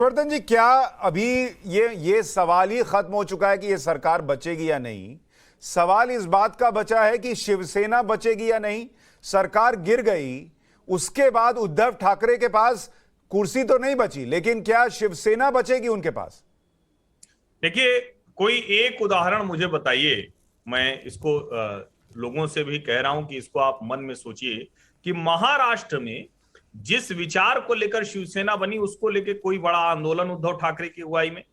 वर्धन जी, क्या अभी ये सवाल ही खत्म हो चुका है कि ये सरकार बचेगी या नहीं? सवाल इस बात का बचा है कि शिवसेना बचेगी या नहीं। सरकार गिर गई, उसके बाद उद्धव ठाकरे के पास कुर्सी तो नहीं बची, लेकिन क्या शिवसेना बचेगी उनके पास? देखिए, कोई एक उदाहरण मुझे बताइए। मैं इसको लोगों से भी कह रहा हूं कि इसको आप मन में सोचिए कि महाराष्ट्र में जिस विचार को लेकर शिवसेना बनी, उसको लेकर कोई बड़ा आंदोलन उद्धव ठाकरे की अगुवाई में,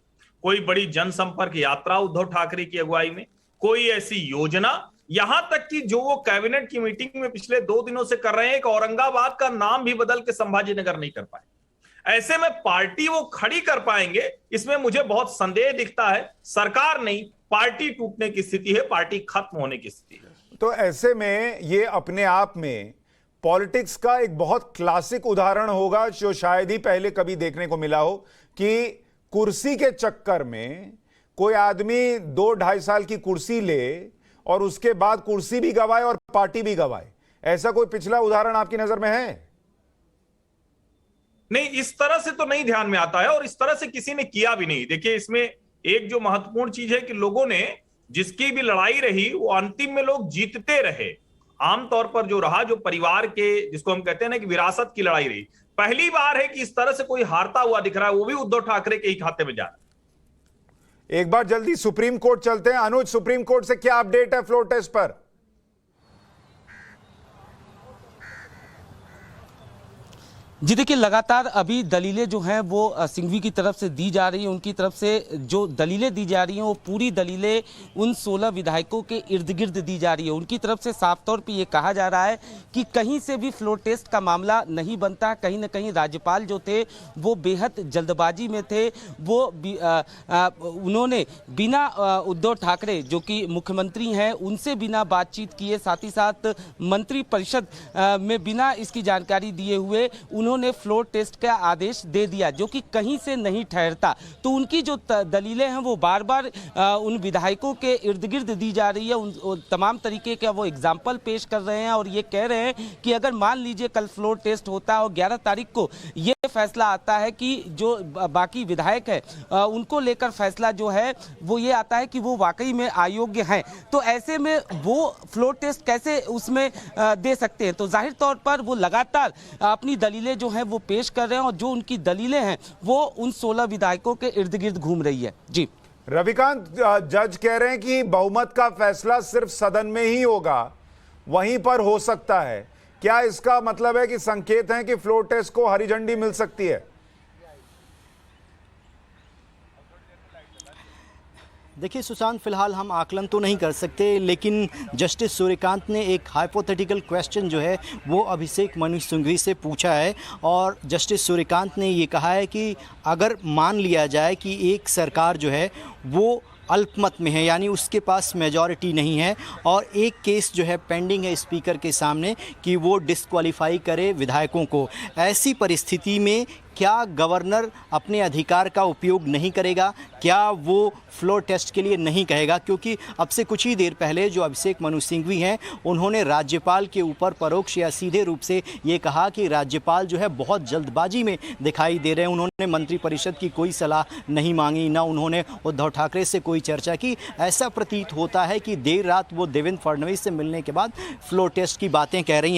कोई बड़ी जनसंपर्क यात्रा उद्धव ठाकरे की अगुवाई में, कोई ऐसी योजना, यहां तक कि जो वो कैबिनेट की मीटिंग में पिछले 2 दिनों से कर रहे हैं, एक औरंगाबाद का नाम भी बदल के संभाजी नगर नहीं कर पाए। ऐसे में पार्टी वो खड़ी कर पाएंगे, इसमें मुझे बहुत संदेह दिखता है। सरकार नहीं, पार्टी टूटने की स्थिति है, पार्टी खत्म होने की स्थिति है। तो ऐसे में ये अपने आप में पॉलिटिक्स का एक बहुत क्लासिक उदाहरण होगा, जो शायद ही पहले कभी देखने को मिला हो, कि कुर्सी के चक्कर में कोई आदमी 2-2.5 साल की कुर्सी ले और उसके बाद कुर्सी भी गवाए और पार्टी भी गवाए। ऐसा कोई पिछला उदाहरण आपकी नजर में है? नहीं, इस तरह से तो नहीं ध्यान में आता है, और इस तरह से किसी ने किया भी नहीं। देखिए, इसमें एक जो महत्वपूर्ण चीज है कि लोगों ने जिसकी भी लड़ाई रही, वो अंतिम में लोग जीतते रहे। आमतौर पर जो रहा, जो परिवार के, जिसको हम कहते हैं ना कि विरासत की लड़ाई रही। पहली बार है कि इस तरह से कोई हारता हुआ दिख रहा है, वो भी उद्धव ठाकरे के ही खाते में जा रहा है। एक बार जल्दी सुप्रीम कोर्ट चलते हैं। अनुज, सुप्रीम कोर्ट से क्या अपडेट है फ्लोर टेस्ट पर? जी देखिए, लगातार अभी दलीलें जो हैं वो सिंघवी की तरफ से दी जा रही हैं। उनकी तरफ से जो दलीलें दी जा रही हैं वो पूरी दलीलें उन 16 विधायकों के इर्द गिर्द दी जा रही है। उनकी तरफ से साफ तौर पे ये कहा जा रहा है कि कहीं से भी फ्लोर टेस्ट का मामला नहीं बनता। कहीं ना कहीं राज्यपाल जो थे वो बेहद जल्दबाजी में थे। वो उन्होंने बिना उद्धव ठाकरे जो कि मुख्यमंत्री हैं उनसे बिना बातचीत किए, साथ ही साथ मंत्रिपरिषद में बिना इसकी जानकारी दिए हुए उन्होंने फ्लोर टेस्ट का आदेश दे दिया, जो कि कहीं से नहीं ठहरता। तो उनकी जो दलीलें हैं वो बार बार उन विधायकों के इर्द गिर्द दी जा रही है। उन तमाम तरीके का वो एग्जाम्पल पेश कर रहे हैं और ये कह रहे हैं कि अगर मान लीजिए कल फ्लोर टेस्ट होता है और 11 तारीख को ये फैसला आता है कि जो बाकी विधायक है उनको लेकर फैसला जो है वो ये आता है कि वो वाकई में अयोग्य हैं, तो ऐसे में वो फ्लोर टेस्ट कैसे उसमें दे सकते हैं? तो जाहिर तौर पर वो लगातार अपनी दलीलें जो हैं वो पेश कर रहे हैं और जो उनकी दलीलें हैं वो उन 16 विधायकों के इर्द गिर्द घूम रही है। जी रविकांत, जज कह रहे हैं कि बहुमत का फैसला सिर्फ सदन में ही होगा, वहीं पर हो सकता है। क्या इसका मतलब है कि संकेत है कि फ्लोर टेस्ट को हरी झंडी मिल सकती है? देखिए सुशांत, फिलहाल हम आकलन तो नहीं कर सकते, लेकिन जस्टिस सूर्यकांत ने एक हाइपोथेटिकल क्वेश्चन जो है वो अभिषेक मनु सिंघवी से पूछा है और जस्टिस सूर्यकांत ने ये कहा है कि अगर मान लिया जाए कि एक सरकार जो है वो अल्पमत में है, यानी उसके पास मेजॉरिटी नहीं है और एक केस जो है पेंडिंग है स्पीकर के सामने कि वो डिस्क्वालीफाई करे विधायकों को, ऐसी परिस्थिति में क्या गवर्नर अपने अधिकार का उपयोग नहीं करेगा? क्या वो फ्लोर टेस्ट के लिए नहीं कहेगा? क्योंकि अब से कुछ ही देर पहले जो अभिषेक मनु सिंघवी हैं उन्होंने राज्यपाल के ऊपर परोक्ष या सीधे रूप से ये कहा कि राज्यपाल जो है बहुत जल्दबाजी में दिखाई दे रहे हैं। उन्होंने मंत्रिपरिषद की कोई सलाह नहीं मांगी, ना उन्होंने उद्धव ठाकरे से कोई चर्चा की। ऐसा प्रतीत होता है कि देर रात वो देवेंद्र फडणवीस से मिलने के बाद फ्लोर टेस्ट की बातें कह रही हैं।